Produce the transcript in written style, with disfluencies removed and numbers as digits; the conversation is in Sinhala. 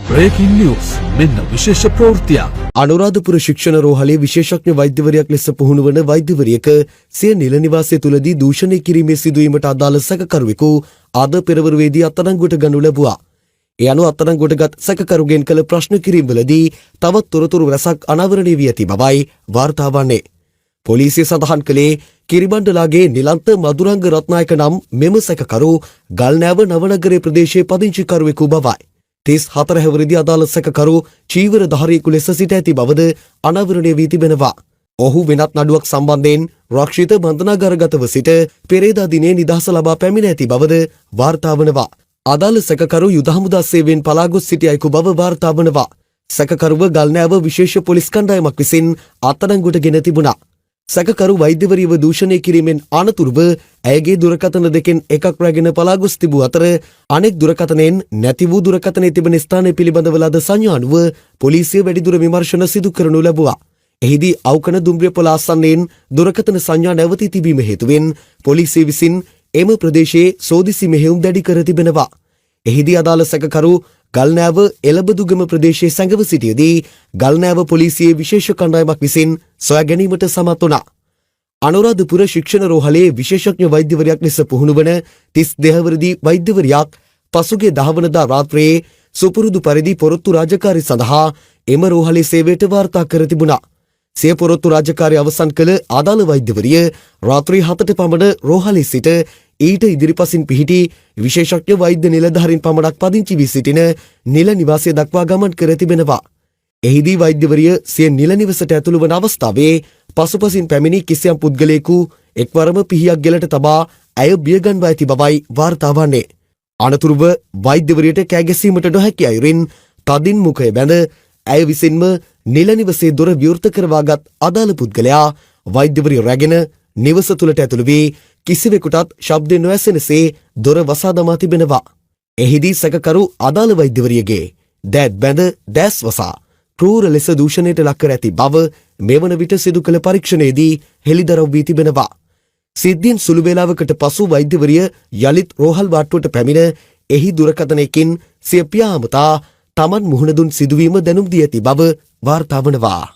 Breaking news මෙන්න විශේෂ ප්‍රවෘත්තියක්. අනුරාධපුර ශික්ෂණ රෝහලේ විශේෂඥ වෛද්‍යවරියක් ලෙස පුහුණු වන වෛද්‍යවරියක සිය නිල නිවාසය තුලදී දූෂණය කිරීමේ සිදුවීමට අදාළ සැකකරුවෙකු අද පෙරවරුවේදී අත්අඩංගුවට ගනු ලැබුවා. ඒ අනුව අත්අඩංගුවටගත් සැකකරුගෙන් කළ ප්‍රශ්න කිරීම්වලදී තවත් තොරතුරු රැසක් අනාවරණය වී ඇති බවයි වාර්තා වන්නේ. පොලිසිය සඳහන් කළේ කිරිබණ්ඩලාගේ නිලන්ත මදුරංග රත්නායක නම් මෙම සැකකරු ගල්නෑව නවනගරේ ප්‍රදේශයේ පදිංචිකරුවෙකු බවයි. 34 හැවිරිදි අදාළ සැකකරු චීවර ධාරියෙකු ලෙස සිට ඇති බවද අනාවරණය වී තිබෙනවා. ඔහු වෙනත් නඩුවක් සම්බන්ධයෙන් රක්ෂිත බන්ධනාගාරගතව සිට පෙරේදා දිනේ නිදහස ලබා පැමිණ ඇති බවද වාර්තා වනවා. අදාළ සැකකරු යුද හමුදා සේවයෙන් පලා ගොස් සිටි අයෙකු බව වාර්තා වනවා. සැකකරුව ගල්නෑව විශේෂ පොලිස් කණ්ඩායමක් විසින් අත්අඩංගුවට ගෙන තිබුණා. සැකකරු වෛද්‍යවරියව දූෂණය කිරීමෙන් අනතුරුව ඇයගේ දුරකථන දෙකෙන් එකක් රැගෙන පලා ගොස් තිබූ අතර අනෙක් දුරකථනයෙන් නැති වූ දුරකථනයේ තිබෙන ස්ථානය පිළිබඳව ලද සංඥා අනුව පොලිසිය වැඩිදුර විමර්ශන සිදු කරනු ලැබුවා. එහිදී අවකන දුම්රියපොළ ආසන්නයෙන් දුරකථන සංඥා නැවතී තිබීම හේතුවෙන් පොලිසිය විසින් එම ප්‍රදේශයේ සෝදිසි මෙහෙයුම් දැඩි කර තිබෙනවා. එහිදී අදාළ සැකකරු ගල්නෑව එළබදුගම ප්‍රදේශයේ සැඟව සිටියදී ගල්නෑව පොලිසියේ විශේෂ කණ්ඩායමක් විසින් සොයා ගැනීමට සමත් වුණා. අනුරාධපුර ශික්ෂණ රෝහලේ විශේෂඥ වෛද්‍යවරියක් ලෙස පුහුණු වන 32 හැවිරිදි වෛද්‍යවරියක් පසුගිය 10 වනදා රාත්‍රියේ සුපුරුදු පරිදි පොරොත්තු රාජකාරී සඳහා එම රෝහලේ සේවයට වාර්තා කර තිබුණා. සිය පොරොත්තු රාජකාරී අවසන් කළ අදාළ වෛද්‍යවරිය රාත්‍රී 7ට පමණ රෝහලේ සිට ඊට ඉදිරිපසින් පිහිටි විශේෂඥ වෛද්‍ය නිලධාරීන් පමණක් පදිංචි වී සිටින නිල නිවාසය දක්වා ගමන් කර තිබෙනවා. එහිදී වෛද්‍යවරිය සිය නිල නිවසට ඇතුළු වන අවස්ථාවේ පසුපසින් පැමිණි කිසියම් පුද්ගලයෙකු එක්වරම පිහියක් ගෙලට තබා ඇය බියගන්වා ඇති බවයි වාර්තා වන්නේ. අනතුරුව වෛද්‍යවරියට කෑගැසීමට නොහැකි අයුරින් තදින් මුඛය බැඳ ඇය විසින්ම නිල නිවසේ දොර විවෘත කරවාගත් අදාළ පුද්ගලයා වෛද්‍යවරිය රැගෙන නිවස තුළට ඇතුළු වී කිසිවෙකුටත් ශබ්ද නොඇසෙනසේ දොර වසා දමා තිබෙනවා. එහිදී සැකකරු අදාළ වෛද්‍යවරියගේ දෑත් බැඳ දැස් වසා ක්‍රූර ලෙස දූෂණයට ලක් කර ඇති බව මෙවන විට සිදු කළ පරීක්ෂණයේදී හෙළිදරව් වී තිබෙනවා. සිද්ධියෙන් සුළු වේලාවකට පසු වෛද්‍යවරිය යලිත් රෝහල් වාට්ටුවට පැමිණ එහි දුරකථනයකින් සිය පියා අමතා තමන් මුහුණ දුන් සිදුවීම දැනුම් දී ඇති බව වාර්තා වනවා.